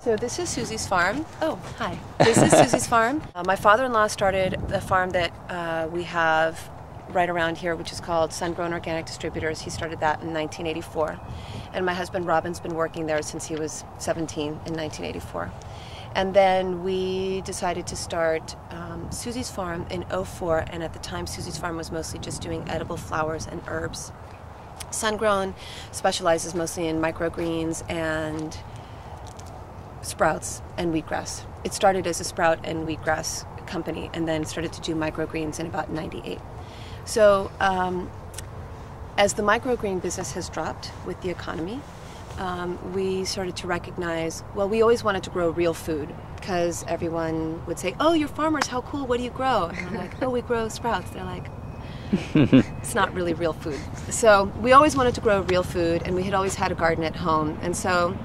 So this is Suzie's farm. Oh, hi. This is Suzie's farm. My father-in-law started the farm that we have right around here, which is called Sun-Grown Organic Distributors. He started that in 1984. And my husband Robin's been working there since he was 17 in 1984. And then we decided to start Suzie's farm in '04, and at the time Suzie's farm was mostly just doing edible flowers and herbs. Sun-Grown specializes mostly in microgreens and sprouts and wheatgrass. It started as a sprout and wheatgrass company and then started to do microgreens in about '98. So as the microgreen business has dropped with the economy, we started to recognize, well, we always wanted to grow real food because everyone would say, oh, you're farmers, how cool, what do you grow? And we're like, oh, we grow sprouts. They're like, it's not really real food. So we always wanted to grow real food, and we had always had a garden at home. And so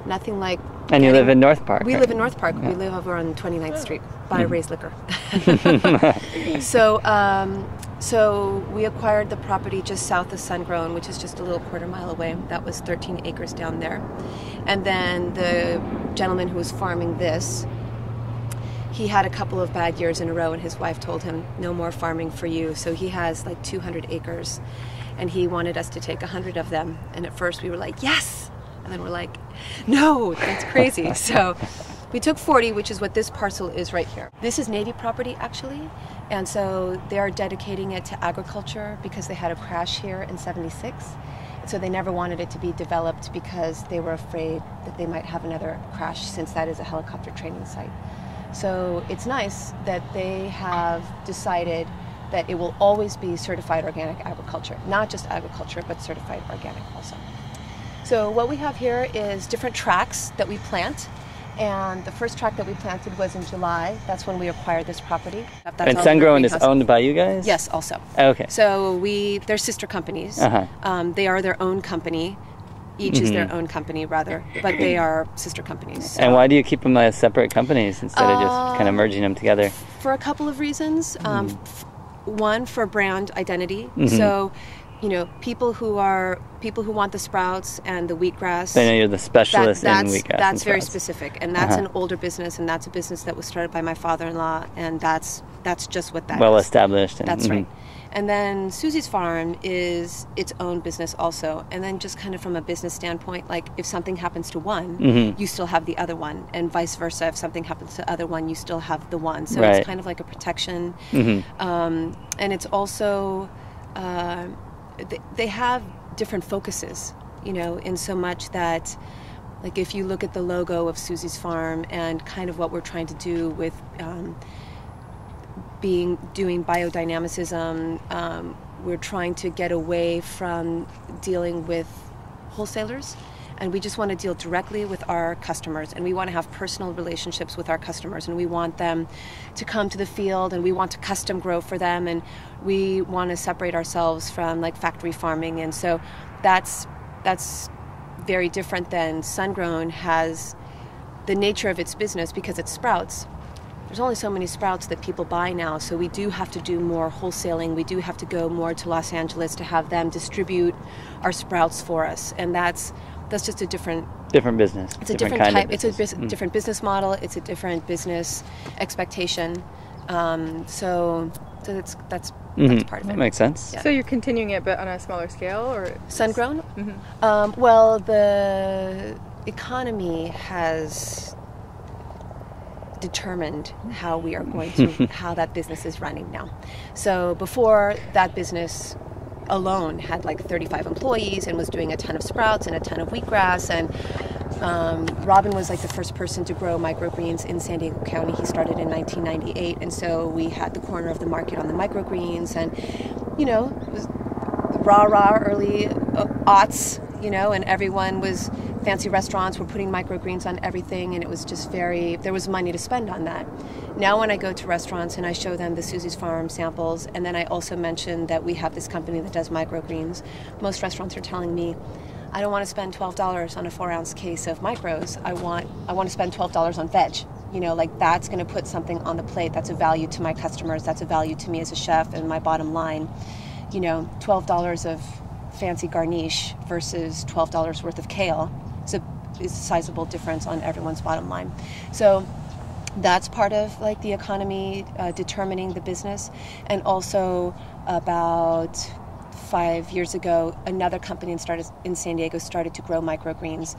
nothing like... And you live in North Park. We live in North Park. Yeah. We live over on 29th Street by Ray's Liquor. So we acquired the property just south of Sun-Grown, which is just a little quarter-mile away. That was 13 acres down there. And then the gentleman who was farming this, he had a couple of bad years in a row, and his wife told him, no more farming for you. So he has like 200 acres, and he wanted us to take 100 of them. And at first we were like, yes! And then we're like, no, that's crazy. So we took 40, which is what this parcel is right here. This is Navy property, actually. And so they are dedicating it to agriculture because they had a crash here in '76. So they never wanted it to be developed because they were afraid that they might have another crash, since that is a helicopter training site. So it's nice that they have decided that it will always be certified organic agriculture. Not just agriculture, but certified organic also. So what we have here is different tracks that we plant. And the first track that we planted was in July. That's when we acquired this property. And Sun-Grown is owned by you guys? Yes, also. Okay. So they're sister companies. They are their own company. Each is their own company, rather, but they are sister companies. So. And why do you keep them as separate companies instead of just kind of merging them together? For a couple of reasons. One, for brand identity. So, you know, people who want the sprouts and the wheatgrass. I know you're the specialist in wheatgrass. That's very specific, and that's an older business, and that's a business that was started by my father-in-law, and that's just what that is. Well established. That's right. And then Suzie's farm is its own business also. And then just kind of from a business standpoint, like if something happens to one, you still have the other one, and vice versa. If something happens to the other one, you still have the one. So it's kind of like a protection. And it's also, they have different focuses, you know, in so much that, like if you look at the logo of Suzie's farm and kind of what we're trying to do with doing biodynamicism, we're trying to get away from dealing with wholesalers, and we just want to deal directly with our customers, and we want to have personal relationships with our customers, and we want them to come to the field, and we want to custom grow for them, and we want to separate ourselves from like factory farming. And so that's very different than Sun-Grown has the nature of its business, because it's sprouts. There's only so many sprouts that people buy now, so we do have to do more wholesaling. We do have to go more to Los Angeles to have them distribute our sprouts for us, and that's just a different business. It's a different type. It's a different business model. It's a different business expectation. So that's part of it. That makes sense. Yeah. So you're continuing it, but on a smaller scale, or Sun-Grown? Well, the economy has determined how we are going to how that business is running now. So before, that business alone had like 35 employees and was doing a ton of sprouts and a ton of wheatgrass, and Robin was like the first person to grow microgreens in San Diego County. He started in 1998, and so we had the corner of the market on the microgreens, and you know, it was rah early aughts, you know, and everyone was, fancy restaurants were putting microgreens on everything, and it was just there was money to spend on that. Now when I go to restaurants and I show them the Suzie's Farm samples, and then I also mention that we have this company that does microgreens, most restaurants are telling me, I don't want to spend $12 on a 4-ounce case of micros. I want to spend $12 on veg. You know, like that's going to put something on the plate. That's a value to my customers. That's a value to me as a chef and my bottom line. You know, $12 of fancy garnish versus $12 worth of kale. It's a is a sizable difference on everyone's bottom line. So that's part of like the economy determining the business. And also about 5 years ago, another company in San Diego started to grow microgreens.